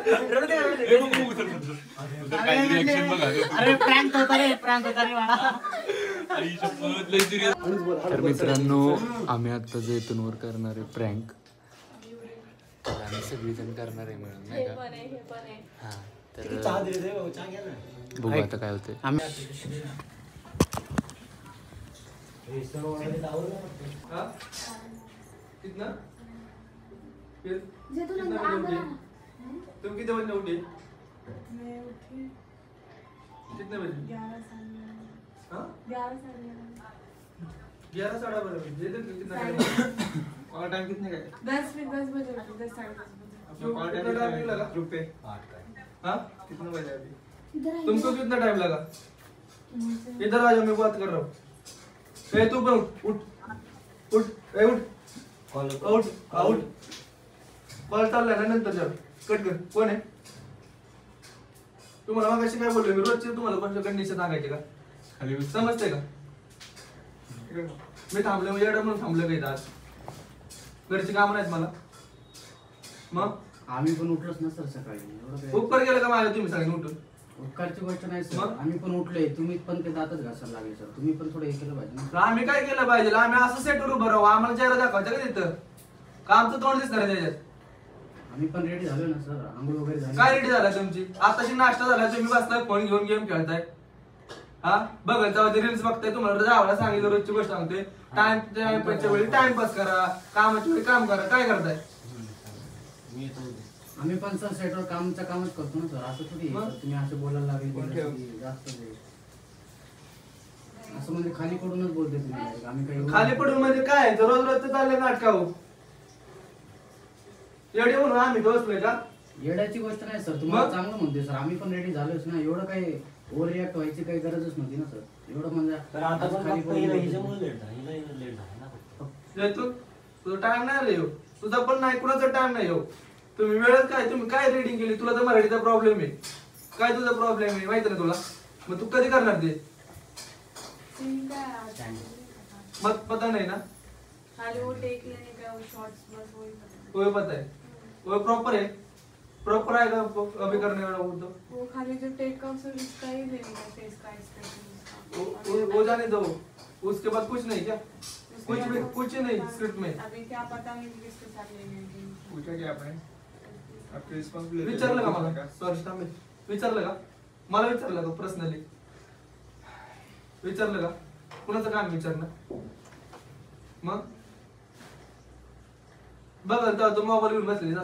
अरे प्रँक होता रे, प्रँक होता रे मला. तर मित्रांनो आम्ही आता जैतूनवर करणार आहे प्रँक. आम्ही सगळीजण करणार आहे मिळून नाही का. हा तर बघू आता काय होते. तुम कितने बजे उठे? मैं उठी कितने बजे? 11 साढ़े 11 कितना और टाइम कितने का? 10 बजे 10 साढ़े 10 बजे. और कितना टाइम लगा ग्रुप पे? 8 का. हाँ कितना बजे अभी? तुमको कितना टाइम लगा? इधर आ जाओ, मैं बात कर रहा हूँ. ए तू उठ उठ उठ ए उठ आउट आउट. कॉल चाललाय ना, नंतर जाऊ. कट कर. कोण आहे? तुम्हाला मगाशी काय बोललो मी? रोजचे तुम्हाला कोणत्या कंडिशन सांगायचे का? समजते का? मी थांबले म्हणजे एवढं म्हणून थांबलं काही आज. घरची कामं नाहीत मला. मग आम्ही पण उठलोच ना सर सकाळी. उपकार केलं का माझ्या तुम्ही सगळ्यांनी उठून? उपकारची गोष्ट नाही सर, आम्ही पण उठलोय. तुम्ही पण ते दातच घासायला लागले सर. तुम्ही पण थोडं हे केलं पाहिजे ना. आम्ही काय केलं पाहिजे? आम्ही असं सेटवर उभं राहू. आम्हाला चेहरा दाखवायचा का तिथं? का आमचं तोंड दिसणार आहे त्याच्यात? आम्ही पण रेडी झालो ना सर. आंघोळ वगैरे झाली. काय रेडी झाला तुमची? आताशी नाश्ता झाला, तुम्ही बसताय फोन घेऊन गेम खेळताय. हा बघा तेव्हा ते रील्स बघताय. तुम्हाला जावला सांगितलं, रोजची गोष्ट सांगते. टाइमपासच्या वेळी टाइमपास करा, कामाच्या वेळी काम करा. काय करताय? आम्ही पण सर सेटवर कामच करतो ना सर. असं थोडी तुम्ही असं बोलायला लागले जास्त असं म्हणजे खाली पडूनच बोलते तुम्ही. आम्ही काही खाली पडून म्हणजे काय? रोज रोज चालले नाटका हो. एवढे म्हणून आम्ही बसलोय का? येड्याची गोष्ट नाही सर. तुम्हाला चांगलं म्हणते सर. आम्ही पण रेडी झालोच ना. एवढं काही ओव्हर रिॲक्ट व्हायची काही गरजच नव्हती ना सर. एवढं म्हणजे तुझा टाइम नाही आला येऊ. तुझा पण नाही, कुणाचा टाइम नाही येऊ. तुम्ही वेळच काय? तुम्ही काय रीडिंग केली? तुला तर मराठीचा प्रॉब्लेम आहे. काय तुझा प्रॉब्लेम आहे माहिती ना तुला? मग तू कधी करणार ते? मग पता नाही ना. वही पता है, वो प्रॉपर है. प्रॉपर आएगा अभी करने वाला वो खाली जो टेक का उसका ही लेने का फेस का एक्सप्रेशन वो जाने दो. उसके बाद कुछ नहीं क्या? कुछ नहीं स्क्रिप्ट में. अभी क्या पता नहीं किसके साथ लेने. पूछा क्या आपने? आपके रिस्पॉन्सिबिलिटी विचारलं का मला? सॉरी थांबे. विचारलं का मला? विचारलं का पर्सनली? विचारलं का? कुणाचं काम विचारणं? मग बघा तेव्हा तू मोबाईल घेऊन बसलेली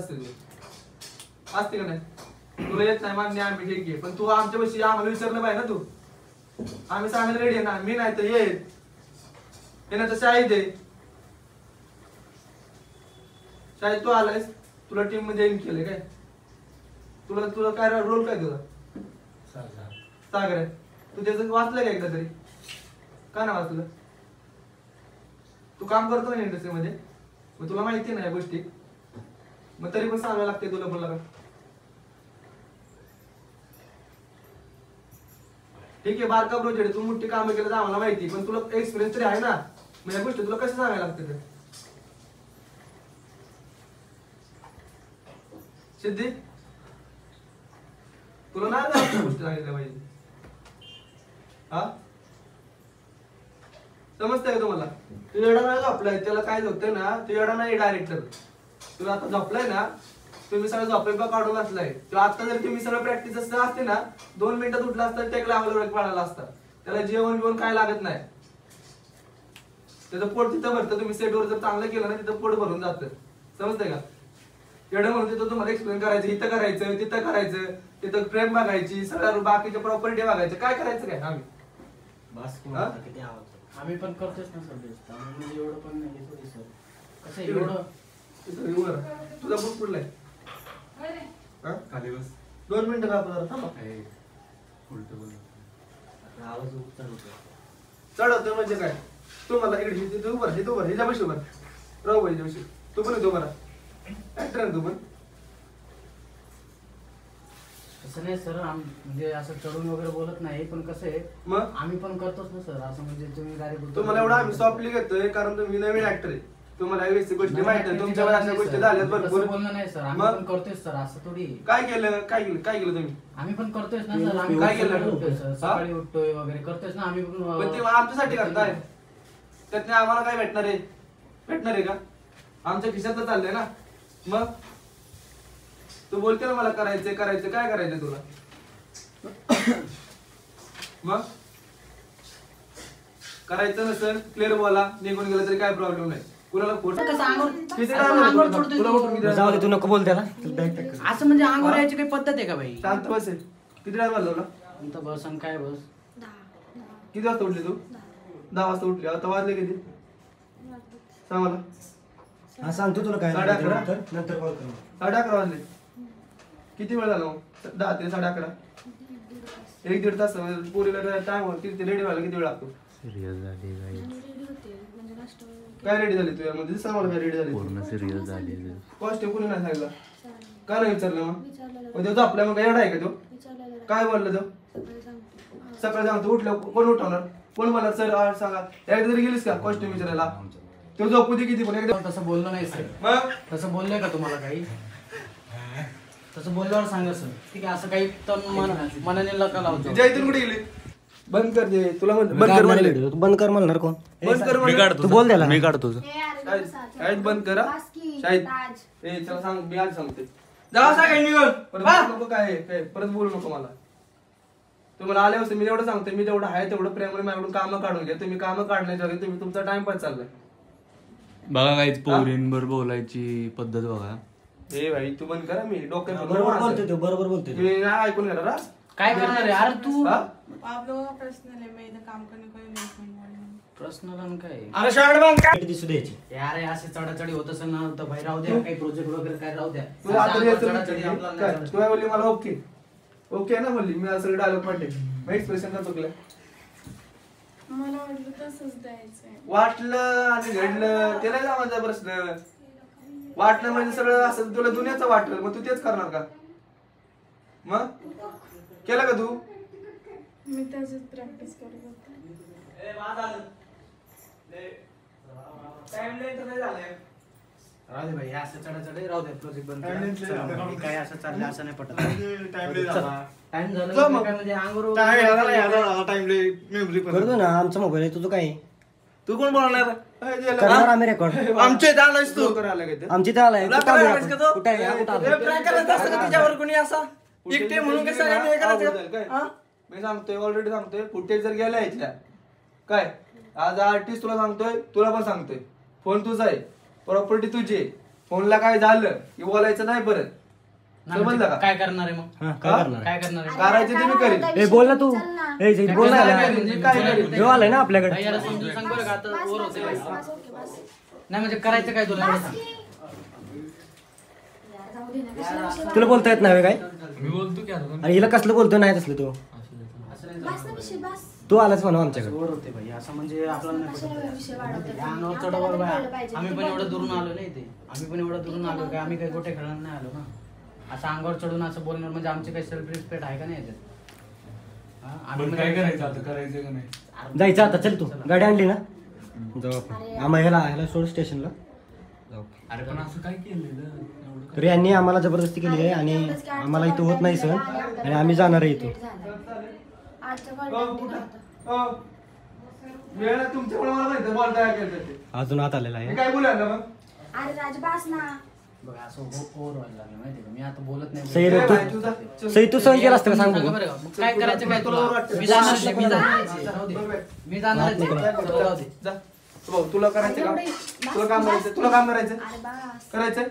असते का नाही? तुला येत नाही मान्य, आम्ही ठीक आहे. पण तू आमच्या पाशी आम्हाला विचारलं पाहिजे ना. तू आम्ही सांगायला रेडी आहे ना. मी नाही तर ये नाही तर शाळेत आहे. शाळेत तू आलायस, तुला टीम मध्ये एम केले काय? तुला काय रोल काय तुझा? सागर आहे. तू त्याचं वाचलं का एकदा तरी? का नाही वाचलं? तू काम करतो ना इंडस्ट्रीमध्ये, मग तुला माहिती नाही या गोष्टी. मग तरी पण सांगायला लागते तुला. बोलला का? ठीक आहे बारका प्रोजेक्ट, तू मोठी कामं केलं तर आम्हाला माहिती. पण तुला एक्सपिरियन्स तरी आहे ना. मग या गोष्टी तुला कशा सांगायला लागते ते? सिद्धी तुला नाही गोष्टी सांगितल्या पाहिजे. हा समजतंय का तुम्हाला? तू येडा नाही झोपलाय. त्याला काय झोपतंय ना, तू येडा नाही डायरेक्टर. तुला आता झोपलाय ना, तुम्ही सगळं झोपेपा काढून असलाय. किंवा आता जर तुम्ही सगळं प्रॅक्टिस असं असते ना, 2 मिनिटात उठला असता टेक लावलं पाळायला असता. त्याला जेवण बिवण काय लागत नाही. त्याचं पोट तिथं भरतं. तुम्ही सेटवर जर चांगलं केलं ना, तिथं पोट भरून जातं. समजतंय का? एवढं म्हणून तिथं तुम्हाला एक्सप्लेन करायचं. इथं करायचं, तिथं करायचं, तिथं फ्रेम बघायची, सगळ्या बाकीच्या प्रॉपर्टी बघायचं. काय करायचं काय? आम्ही पण करतोच ना सर. म्हणजे एवढं पण नाही थोडी सर. कसं एवढं तुझा बुक कुठलाय? खाली बस. 2 मिनिटं का आपण थांबा. उलट बोल. आवाज चढवतो म्हणजे काय? तू मला इकडे तू उभं ह्याच्या बशी उभं राहू. ह्याच्या बशी तू पण येतो बरा. ऍक्टर तू पण. असं नाही सर. म्हणजे असं चढून वगैरे बोलत नाही. पण कसं आहे मग आम्ही पण करतोच ना सर. असं म्हणजे तुम्ही डायरेक्ट तुम्हाला एवढा आम्ही सॉफ्टली घेतोय कारण तुम्ही नवीन ऍक्टर आहे. तुम्हाला वेगळी गोष्टी माहिती आहे, तुमच्यावर अशा गोष्टी झाल्यात भरपूर. तसं बोलणं नाही सर, आम्ही मग? पण करतोय सर, असं थोडी. काय केलं तुम्ही? आम्ही पण करतोय ना सर, आम्ही काय केलं? सकाळी उठतोय सर, सकाळी उठतोय वगैरे करतोय ना आम्ही पण ते आमच्यासाठी करताय, त्यातनं आम्हाला काय भेटणार आहे का? आमच्या खिशात चाललंय ना. मग तू बोलते ना मला करायचंय काय करायचंय तुला? मग करायचं नसेल क्लिअर बोला, निघून गेलं तरी काय प्रॉब्लेम नाही. कुणाला खोटं कसं अंगावर किती असं टाइम अंगावर सोडतोय तुला तू? उठून किती जाऊ दे, तू वेळा नको बोल त्याला. असं म्हणजे अंगावर यायची काही पद्धत आहे का भाई? शांत बस आहे. किती वेळा बोललो इथं बस आणि काय बस. किती वाजता उठली तू? 10 वाजता उठली. आता वाजले किती सांग मला? हा सांगतो तुला काय 11:30. नंतर कॉल कर. 11:30 वाजले. किती वेळ झाला मग? 10 ते 11:30. 1-1.5 तास. पुरीला टाइम तिथे रेडी व्हायला किती वेळ लागतो? सिरियस झाली गाईज, काय रेडी झाली तू यामध्ये? सांग मला काय रेडी झाली? पूर्ण सिरियस झाली. कॉस्ट्यूम कोणी नाही सांगितलं? का नाही विचारलं मग तो आपल्या मग येडा आहे का तो? काय बोलला तो? सकाळी सांगतो उठलं कोण उठवणार? कोण बोलणार सर आज सांगा? एकदा तरी गेलीस का कॉस्ट्यूम विचारायला? तो झोपू दे किती पण एकदा. तसं बोललं नाही सर. मग तसं बोललंय का तुम्हाला काही? तसं बोलल्यावर सांगा सर. ठीक आहे, असं काही तर मनाने लका लावतो. जयतून कुठे गेली? बंद कर दे. तुला बंद कर म्हणले. तू बंद कर म्हणणार कोण? बंद कर मी म्हणले. काढतो, तू बोल त्याला. मी काढतो. शाळेत बंद करा. शाळेत चला सांग, मी आज सांगते. जावा सांगाय निघून. परत बोलू नको काय परत बोलू नको मला. तुम्हाला आले असते मी एवढं सांगते, मी जेवढं आहे तेवढं प्रेमाने माझ्याकडून कामं काढून घ्या. तुम्ही कामं काढण्याच्या वेळी तुम्ही तुमचा टाइमपास चाललाय. बघा काहीच पोरींवर बोलायची पद्धत बघा. हे भाई तू बंद करा. मी डोक्यात बरोबर बोलतोय तो, बरोबर बोलतोय. तुम्ही नाही ऐकून घेणार हा? काय करणार आहे? अरे तू हा? आप लोगों का पर्सनल है, मैं इधर काम करने को ही नहीं बोलूंगी. प्रश्न आणि काय अरे शाळेत बंद कर. दिसू द्यायची. यार हे असे चढाचढी होत असेल ना तर भाई राहू द्या, काही प्रोजेक्ट वगैरे काय राहू द्या. तू आता असं याचं चढाचढी आपल्याला काय? नाही तू काय बोलली मला? ओके ना बोलली. मी असं डायलॉग पाडले. मग एक्सप्रेशन का चुकलं? मला वाटलं तसंच द्यायचंय. वाटलं आणि घडलं ते नाही माझा प्रश्न. वाटलं म्हणजे सगळं असं तुला दुनियाचं वाटलं, मग तू तेच करणार का? मग केलं का तू? मी त्याचीच प्रॅक्टिस करत होते. राहू दे भाई, हे असं चढाचढी राहू दे. प्रोजेक्ट बंद करा. Time limit चला, झाला. बाकी काय असं चाललं असं नाही पटत. टाइम टाइम झालं चल मग. काय म्हणजे अंगावर करतो ना, आमचा मोबाईल आहे, तुझं काय आहे? तू कोण बोलणार? करणार आम्ही रेकॉर्ड. आमचे आलायस तू करायला काय ते? आमची त्या आलाय. तुला कुठं आलोय करायलास आपण? का तो? कुठं आहे? हा, कुठं आलोय? prank करायचं असतं का तुझ्यावर कोणी असा? एकटे म्हणून कसं काय नाही करायचं का? मी सांगतोय ऑलरेडी सांगतोय, फुटेज जर गेल्या यायच्या काय आज आर्टिस्ट तुला सांगतोय, तुला पण सांगतोय, फोन तुझा आहे, प्रॉपर्टी तुझी आहे. फोनला काय झालं की बोलायचं नाही परत. समजलं का? काय करणार आहे मग? हा, काय करणार? काय करणार आहे? करायचं ते मी करेन. ए बोल ना तू. ए झेड बोल ना. म्हणजे काय करेल? ह्यो आलाय ना आपल्याकडे. भाई, याला समजून सांग बरं का, आता ओर होते भाई. नाही म्हणजे करायचं काय तुला एवढं सांग. तुला बोलता येत नाही काय? मी बोलतो की आता. आणि हिला कसलं बोलतोय नाही तसलं तू. असं नाही झालं. तू आलाच म्हणा आमच्याकडे. ओर होते भाई, असं म्हणजे आपल्याला नाही पटत. या अंगावर चढवलं बाय. आम्ही पण एवढं दुरून आलो नाही ते. आम्ही पण एवढं दुरून आलो काय, आम्ही काही गोटे खेळायला नाही आलो ना. असं अंगावर चढून असं बोलणार म्हणजे आमची काही सेल्फ रिस्पेक्ट आहे का नाही याच्यात? हा, आम्ही पण म्हणजे- काय करायचं आता? करायचं का नाही? जायचं आता, चल तू. गाडी आणली ना, जाऊ आपण. आम्हाला ह्याला सोड स्टेशनला जाऊ. अरे पण असं काय केलेलं एवढं? तर यांनी आम्हाला जबरदस्ती केली आहे आणि आम्हाला इथं होत नाही सर, आणि आम्ही जाणार आहे इथं. वेळ तुमच्यामुळे मला माहिती बोलता काय करतात ते. अजून आत आलेला मी आहे. काय बोलू ना मग? अरे राजबास ना. बघा असं ओव्हर व्हायला लागलं माहिती का, मी आता बोलत नाही. सही रे, ए, तू- भाई, तुझा- सही तू सहन केला असतं का सांग सांगा बघू. बरं का, मग काय करायचं काय तुला? मी जाणार आहे, मी जाणार आहे. राहू दे. मी जाणार आहे. चला, राहू दे. जा. भाऊ, तुला करायचं का? तुला काम करायचं? तुला काम करायचं? अरे बास. करायचंय?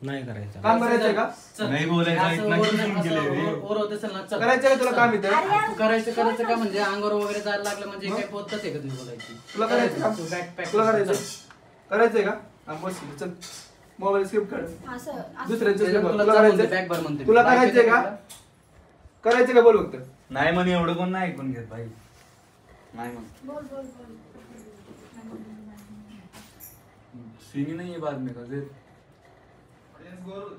नाही करायचं. काम करायचंय का? चल. नाही बोलायचं, असं ऐकलं ओव्हर की नाही, घेऊन असं गेले रे. ओव्हर होत असेल ना, चल. करायचंय का तुला काम इथं? तू करायचं का म्हणजे अंगावर वगैरे जायला लागलं म्हणजे काय पद्धत आहे का तुम्ही बोलायची? तुला करायचं का? तू backpack तुला करायचं? चल. करायचंय का? हा, बस इथे, चल. मोबाईल स्किप कर. असं दुसऱ्यांचं skip कर. तुला तुला चल म्हणते, करायचंय? back भर म्हणते. तुला बाकी करायचंय का? काय करायचंय का बोल फक्त. नाही म्हणे एवढं कोण नाही ऐकून घेत भाई. नाही म्हण. बोल बोल बोल. सिनी नाहीये बाद में का जे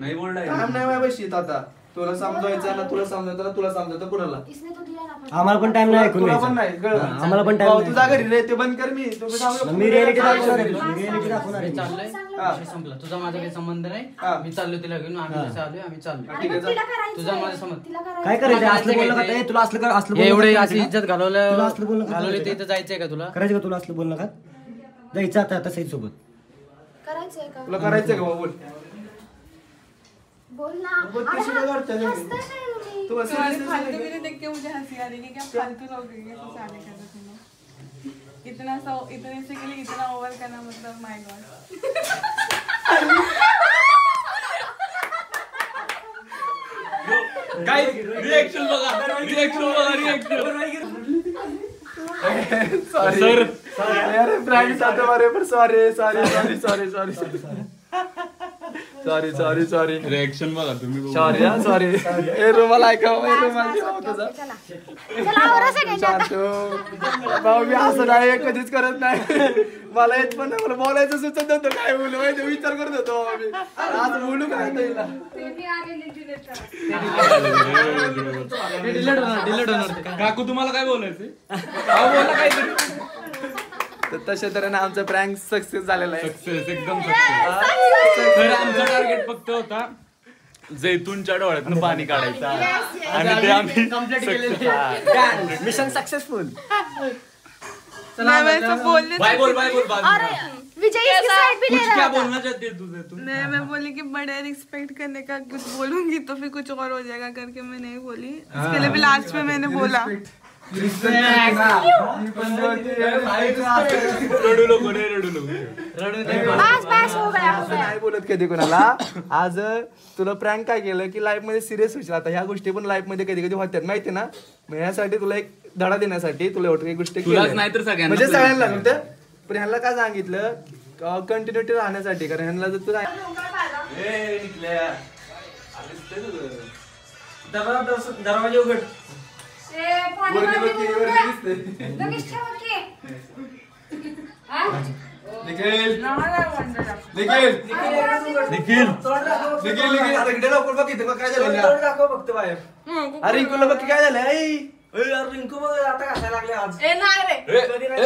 नाही बोललाय. काम नाही माझ्या पैशी आता. तुला समजवायचं ना तुला समजवतं ना तुला समजवतं कुणाला इसने तो दिया ना आम्हाला पण टाइम नाही ऐकून तुला घ्यायचा. पण नाही कळलं? हा, आम्हाला पण भाऊ, टाइम तुझा घरी रे ते बंद कर मी तुम्ही सांगू मी रिअलिटी दाखवणार आहे. हा, मी रिअलिटी दाखवणार हे आहे. चाललंय हा. विषय संपला तुझा माझा काही संबंध नाही हा. मी चाललो तिला घेऊन आम्ही जसं आलोय आम्ही चाललो अरे पण तिला करायचं तुझा माझा समज. तिला करायचं काय करायचं तुला असलं बोललं का करायचं ते? तुला असलं कर असलं बोलणं एवढे करायचं अशी का? इज्जत तुला घालवलं असलं बोलणं घालवली करायचं तर इथं जायचंय का तुला करायचं का तुला असलं बोलणं का जायचं आता सई सोबत करायचंय का तुला करायचंय का भाऊ बोल बोल ना बोल, अरे कशी काय करते रे? हसताय काय तुम्ही? तू असं तुम्हारे फालतू वीडियो देख के मुझे हंसी आ रही है कि क्या फालतू लोग हैं ये सब शादी कर रहे थे इतने से के लिए इतना ओवर करना मतलब माय गॉड काय रिएक्शन बघा सॉरी अरे फ्रेंड्स आता मारे पर sorry sorry sorry sorry sorry sorry sorry sorry reaction बघा तुम्ही सॉरी सॉरी ए रुमाल ऐका ए रुमाल ठेवा तुझा चला चला आवरा सगळ्यांनी आता. शांत भाऊ मी असं नाही कधीच करत नाही मला येत पण नाही मला बोलायचं सुचत नव्हतं काय बोलू माहिती विचार करत होतो आम्ही आज बोलू काय नाही डिलीट होणार ते. काकू तुम्हाला काय बोलायचं बोला काहीतरी तर तशा तऱ्हेने आमचा प्रँक सक्सेस झालेला आहे सक्सेस एकदम सक्सेस तर आमचा टार्गेट फक्त होता जैतूनच्या डोळ्यातून पाणी काढायचं आणि ते आम्ही Complete केलेलं मिशन सक्सेसफुल. मैं वैसे बोलने बाय बोल बाद अरे विजय इसकी साइड भी ले कुछ क्या रहा था बोलना चाहती है तुझे तुम मैं बोली कि बड़े रिस्पेक्ट करने का कुछ बोलूंगी तो फिर कुछ और हो जाएगा करके मैं नहीं बोली इसके लिए भी लास्ट में मैंने बोला रडू नको रे रडू नको बस बस हो गया असं नाही बोलत कधी कोणाला आज तुला प्रँक काय केलं की लाईफ मध्ये सिरियस होईल आता ह्या गोष्टी पण लाईफ मध्ये कधी कधी होत्यात माहिती ना मग ह्यासाठी तुला एक धडा देण्यासाठी तुला एवढं काही गोष्टी तुलाच केल्या. नाही तर सगळ्यांना म्हणजे सगळ्यांना नव्हतं पण ह्यांना काय सांगितलं कंटिन्युटी राहण्यासाठी कारण ह्यांना जर तुला दरवाजा उघड. ए, पाणी वरती बाटली बघ की, भरून वरती द्या. दिसतंय. लगेच ठेवा की. हा? निखिल निखिल आता इकडे लवकर बघ इथे बघ काय झालं तोंड दाखव फक्त बाहेर. अरे रिंकूला बघ की काय झालं आई अरे रिंकू बघ आता कसायला लागले आज. ए नाही रे कधी नाही